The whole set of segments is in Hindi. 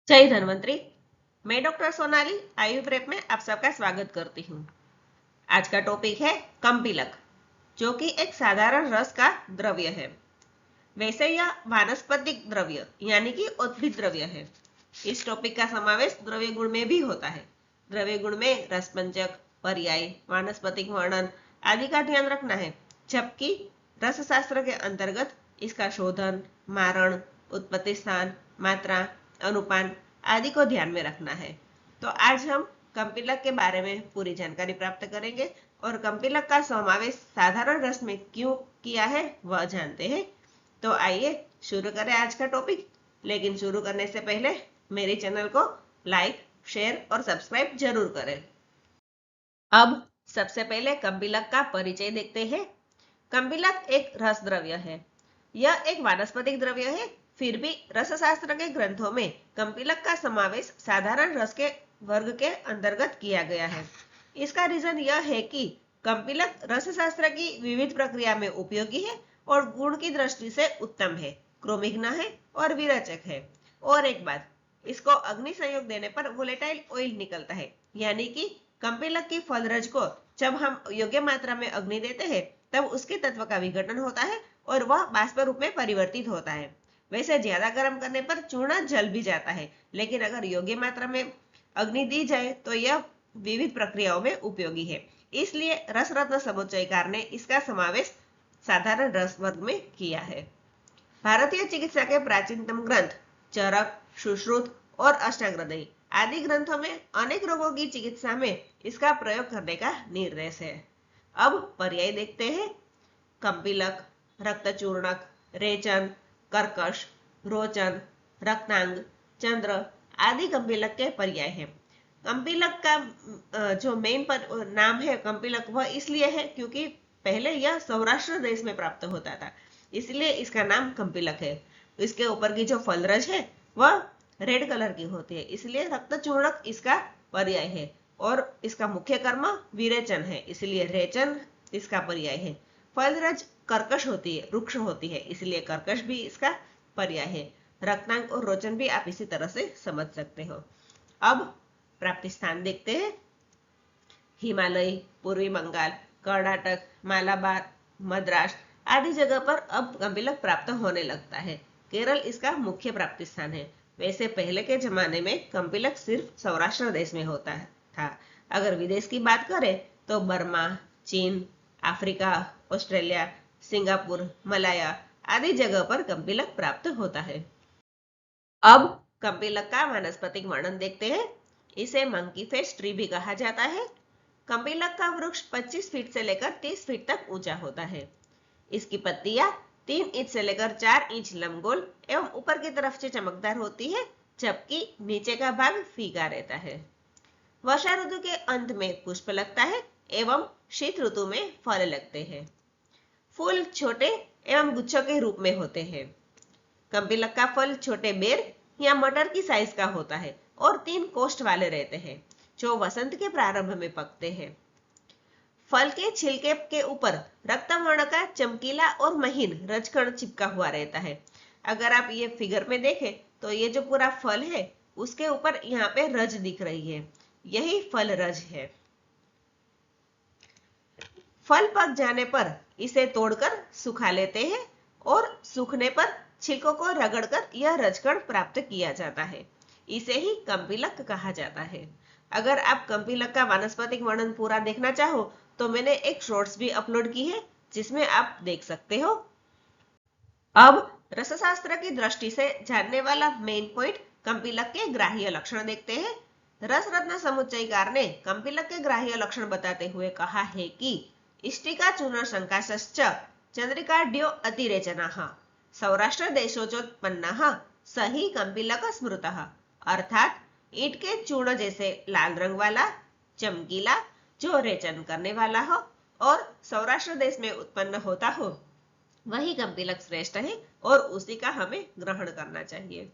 जय धन्वंतरी। मैं डॉक्टर सोनाली आयु प्रेप में आप सबका स्वागत करती हूँ। आज का टॉपिक है कम्पिलक, जो कि एक साधारण रस का द्रव्य है। वैसे यह वानस्पतिक द्रव्य यानी कि उद्भिद द्रव्य है। इस टॉपिक का समावेश द्रव्य गुण में भी होता है। द्रव्य गुण में रसपंचक, पर्याय, वानस्पतिक वर्णन आदि का ध्यान रखना है, जबकि रसशास्त्र के अंतर्गत इसका शोधन, मारण, उत्पत्ति स्थान, मात्रा, अनुपान आदि को ध्यान में रखना है। तो आज हम कम्पिलक के बारे में पूरी जानकारी प्राप्त करेंगे और कम्पिलक का समावेश साधारण रस में क्यों किया है वह जानते हैं। तो आइए शुरू करें आज का टॉपिक। लेकिन शुरू करने से पहले मेरे चैनल को लाइक, शेयर और सब्सक्राइब जरूर करें। अब सबसे पहले कम्पिलक का परिचय देखते हैं। कम्पिलक एक रस द्रव्य है। यह एक वानस्पतिक द्रव्य है, फिर भी रसशास्त्र के ग्रंथों में कम्पिलक का समावेश साधारण रस के वर्ग के अंतर्गत किया गया है। इसका रीजन यह है कि कम्पिलक रसशास्त्र की विविध प्रक्रिया में उपयोगी है और गुण की दृष्टि से उत्तम है, क्रोमिग्न है और विरचक है। और एक बात, इसको अग्नि संयोग देने पर वोलेटाइल ऑयल निकलता है, यानी कि कम्पिलक की फलरज को जब हम योग्य मात्रा में अग्नि देते हैं तब उसके तत्व का विघटन होता है और वह बाष्प रूप में परिवर्तित होता है। वैसे ज्यादा गर्म करने पर चूर्ण जल भी जाता है, लेकिन अगर योग्य मात्रा में अग्नि दी जाए तो यह विविध प्रक्रियाओं में उपयोगी है। इसलिए रसरत्न समुच्चयकार ने इसका समावेश साधारण रस वर्ग में किया है। भारतीय चिकित्सा के प्राचीनतम ग्रंथ चरक, सुश्रुत और अष्टांगहृदयी आदि ग्रंथों में अनेक रोगों की चिकित्सा में इसका प्रयोग करने का निर्देश है। अब पर्याय देखते हैं। कम्पिलक, रक्तचूर्णक, रेचन, कर्कश, रोचन, रक्तांग, चंद्र आदि कम्पिलक के पर्याय हैं। कम्पिलक का जो मेन नाम है कम्पिलक, वह इसलिए है क्योंकि पहले यह सौराष्ट्र देश में प्राप्त होता था, इसलिए इसका नाम कम्पिलक है। इसके ऊपर की जो फलरज है वह रेड कलर की होती है, इसलिए रक्तचूर्णक इसका पर्याय है। और इसका मुख्य कर्म विरेचन है, इसलिए रेचन इसका पर्याय है। फलरज कर्कश होती है, रुक्ष होती है, इसलिए कर्कश भी इसका पर्याय है। रक्तांग और रोचन भी आप इसी तरह से समझ सकते हो। अब प्राप्ति स्थान देखते हैं। हिमालय, पूर्वी बंगाल, कर्नाटक, मालाबार, मद्रास आदि जगह पर अब कम्पिलक प्राप्त होने लगता है। केरल इसका मुख्य प्राप्ति स्थान है। वैसे पहले के जमाने में कम्पिलक सिर्फ सौराष्ट्र देश में होता था। अगर विदेश की बात करें तो बर्मा, चीन, अफ्रीका, ऑस्ट्रेलिया, सिंगापुर, मलाया आदि जगह पर कम्पिलक प्राप्त होता है। अब कम्पिलक का वानस्पतिक वर्णन देखते हैं। इसे मंकी फेस ट्री भी कहा जाता है। कम्पिलक का वृक्ष 25 फीट से लेकर 30 फीट तक ऊंचा होता है। इसकी पत्तियां 3 इंच से लेकर 4 इंच लंबगोल एवं ऊपर की तरफ से चमकदार होती है, जबकि नीचे का भाग फीका रहता है। वर्षा ऋतु के अंत में पुष्प लगता है एवं शीत ऋतु में फल लगते हैं। फूल छोटे एवं गुच्छों के रूप में होते हैं। कम्पिलक का फल छोटे बेर या मटर की साइज का होता है और 3 कोष्ठ वाले रहते हैं, जो वसंत के प्रारंभ में पकते हैं। फल के छिलके के ऊपर रक्तवर्ण का चमकीला और महीन रजकण चिपका हुआ रहता है। अगर आप ये फिगर में देखें तो ये जो पूरा फल है उसके ऊपर यहाँ पे रज दिख रही है, यही फल रज है। फल पक जाने पर इसे तोड़कर सुखा लेते हैं और सूखने पर छिलकों को रगड़कर यह रजकण प्राप्त किया जाता है। इसे ही कम्पिलक कहा जाता है। अगर आप कम्पिलक का वानस्पतिक वर्णन पूरा देखना चाहो तो मैंने एक शॉर्ट्स भी अपलोड की है, जिसमें आप देख सकते हो। अब रसशास्त्र की दृष्टि से जानने वाला मेन पॉइंट कम्पिलक के ग्राह्य लक्षण देखते हैं। रस रत्न समुच्चयकार ने कम्पिलक के ग्राह्य लक्षण बताते हुए कहा है कि इष्टिका चूर्ण संकाशश्च चंद्रिकाढ्यो अतिरेचनाः सौराष्ट्र देशोचोत्पन्नः स ही कम्पिलक स्मृतः, अर्थात ईंट के चूर्ण जैसे लाल रंग वाला, चमकीला, जो रेचन करने वाला हो और सौराष्ट्र देश में उत्पन्न होता हो, वही कम्पिलक श्रेष्ठ है और उसी का हमें ग्रहण करना चाहिए।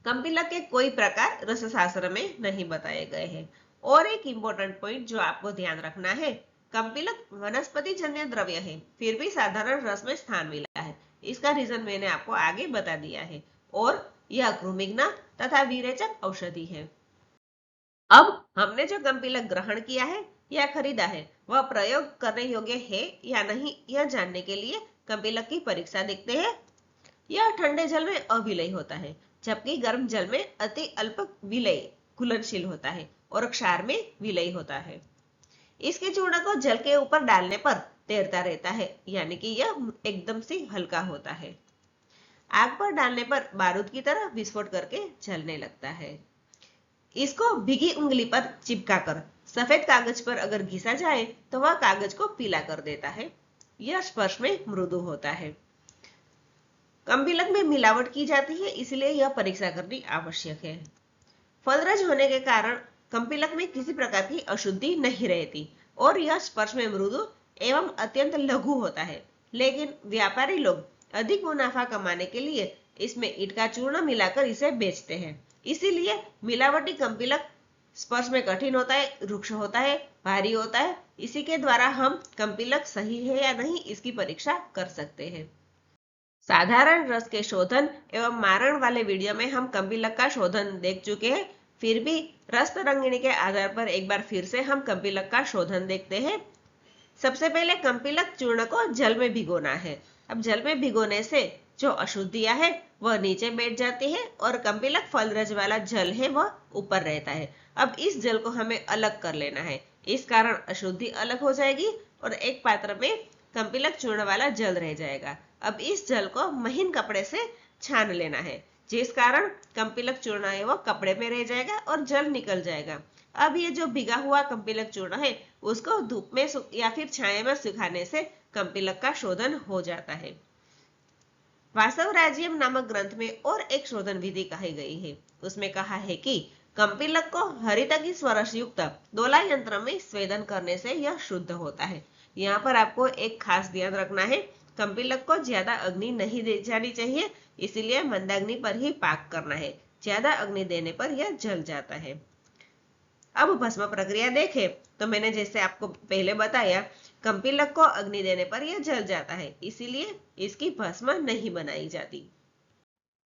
कम्पिलक के कोई प्रकार रसशास्त्र में नहीं बताए गए हैं। और एक इंपॉर्टेंट पॉइंट जो आपको ध्यान रखना है, कम्पिलक वनस्पति जन्य द्रव्य है, फिर भी साधारण रस में स्थान मिला है। इसका रीजन मैंने आपको आगे बता दिया है। और यह क्रोमिग्न तथा विरेचक औषधि है। अब हमने जो कम्पिलक ग्रहण किया है या खरीदा है वह प्रयोग करने योग्य है या नहीं, यह जानने के लिए कम्पिलक की परीक्षा देखते हैं। यह ठंडे जल में अविलय होता है, जबकि गर्म जल में अति अल्प विलय घुलनशील होता है और क्षार में विलय होता है। इसके चूर्ण को जल के ऊपर डालने पर तैरता रहता है, यानी कि यह एकदम से हल्का होता है। आग पर डालने पर बारूद की तरह विस्फोट करके जलने लगता है। इसको भीगी उंगली पर चिपकाकर सफेद कागज पर अगर घिसा जाए तो वह कागज को पीला कर देता है। यह स्पर्श में मृदु होता है। कम्पिलक में मिलावट की जाती है, इसलिए यह परीक्षा करनी आवश्यक है। फलरज होने के कारण कम्पिलक में किसी प्रकार की अशुद्धि नहीं रहती और यह स्पर्श में मृदु एवं अत्यंत लघु होता है। लेकिन व्यापारी लोग अधिक मुनाफा कमाने के लिए इसमें ईंट का चूर्ण मिलाकर इसे बेचते हैं। इसीलिए मिलावटी कम्पिलक स्पर्श में कठिन होता है, रुक्ष होता है, भारी होता है। इसी के द्वारा हम कम्पिलक सही है या नहीं इसकी परीक्षा कर सकते हैं। साधारण रस के शोधन एवं मारण वाले वीडियो में हम कम्पिलक का शोधन देख चुके हैं। फिर भी रस तरंगिणी के आधार पर एक बार फिर से हम कम्पिलक का शोधन देखते हैं। सबसे पहले कम्पिलक चूर्ण को जल में भिगोना है। अब जल में भिगोने से जो अशुद्धियां है वह नीचे बैठ जाती है और कम्पिलक फलरज वाला जल है वह ऊपर रहता है। अब इस जल को हमें अलग कर लेना है। इस कारण अशुद्धि अलग हो जाएगी और एक पात्र में कम्पिलक चूर्ण वाला जल रह जाएगा। अब इस जल को महीन कपड़े से छान लेना है, जिस कारण कम्पिलक चूर्ण है वो कपड़े में रह जाएगा और जल निकल जाएगा। अब ये जो भिगा हुआ कम्पिलक चूर्ण है उसको धूप में या फिर छाया में सुखाने से कम्पिलक का शोधन हो जाता है। वासवराज्यम नामक ग्रंथ में और एक शोधन विधि कही गई है। उसमें कहा है कि कम्पिलक को हरितकी स्वरस युक्त दोला यंत्र में स्वेदन करने से यह शुद्ध होता है। यहाँ पर आपको एक खास ध्यान रखना है, कम्पिलक को ज्यादा अग्नि नहीं दे जानी चाहिए, इसीलिए मंदाग्नि पर ही पाक करना है। ज्यादा अग्नि देने पर यह जल जाता है। अब भस्म प्रक्रिया देखें तो मैंने जैसे आपको पहले बताया, कम्पिलक को अग्नि देने पर यह जल जाता है, इसीलिए इसकी भस्म नहीं बनाई जाती।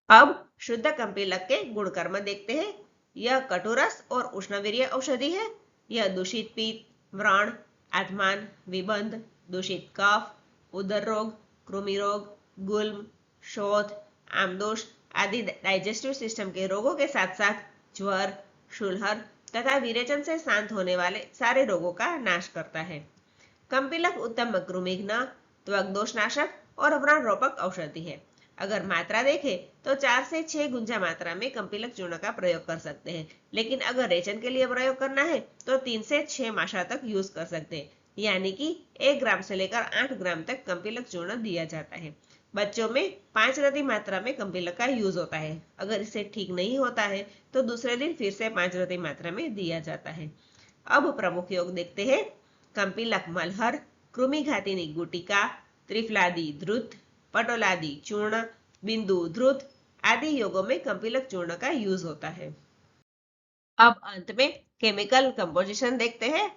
अब शुद्ध कम्पिलक के गुणकर्म देखते हैं। यह कटुरस और उष्णवीर्य औषधि है। यह दूषित पित्त, व्रण, आत्मान, विबंध, दूषित कफ, उदर रोग, कृमि रोग, गुल्म, शोथ, आमदोष आदि डाइजेस्टिव सिस्टम के रोगों के साथ साथ ज्वर, शूलहर तथा विरेचन से शांत होने वाले सारे रोगों का नाश करता है। कम्पिलक उत्तम कृमिघ्न, त्वक दोष नाशक और व्रण रोपक औषधि है। अगर मात्रा देखें तो 4 से 6 गुंजा मात्रा में कम्पिलक चूर्ण का प्रयोग कर सकते हैं, लेकिन अगर रेचन के लिए प्रयोग करना है तो 3 से 6 मात्रा तक यूज कर सकते हैं, यानी कि 1 ग्राम से लेकर 8 ग्राम तक कम्पिलक चूर्ण दिया जाता है। बच्चों में 5 रति मात्रा में कम्पिलक का यूज होता है। अगर इससे ठीक नहीं होता है तो दूसरे दिन फिर से 5 रति मात्रा में दिया जाता है। अब प्रमुख योग देखते हैं। कम्पिलक मलहर, कृमिघातिनी गुटिका, त्रिफलादी धृत, पटोलादी चूर्ण, बिंदु धृत आदि योगों में कम्पिलक चूर्ण का यूज होता है। अब अंत में केमिकल कंपोजिशन देखते हैं।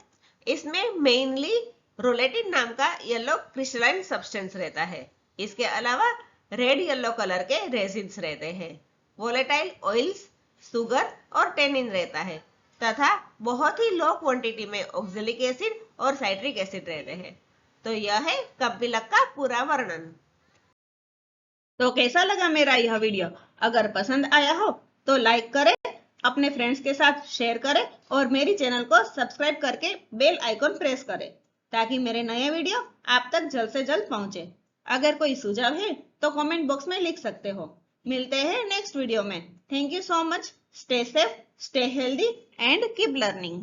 इसमें मेनली रोलेटिन नाम का येलो क्रिस्टलाइन सब्सटेंस रहता है। इसके अलावा रेड येलो कलर के रेजिन्स रहते हैं। वोलेटाइल ऑयल्स, सुगर और टेनिन रहता है तथा बहुत ही लो क्वांटिटी में ऑक्जेलिक एसिड और साइट्रिक एसिड रहते हैं। तो यह है कम्पिलक का पूरा वर्णन। तो कैसा लगा मेरा यह वीडियो? अगर पसंद आया हो तो लाइक करें, अपने फ्रेंड्स के साथ शेयर करें और मेरी चैनल को सब्सक्राइब करके बेल आइकॉन प्रेस करें ताकि मेरे नए वीडियो आप तक जल्द से जल्द पहुंचे। अगर कोई सुझाव है तो कमेंट बॉक्स में लिख सकते हो। मिलते हैं नेक्स्ट वीडियो में। Thank you so much. Stay safe, stay healthy and keep learning.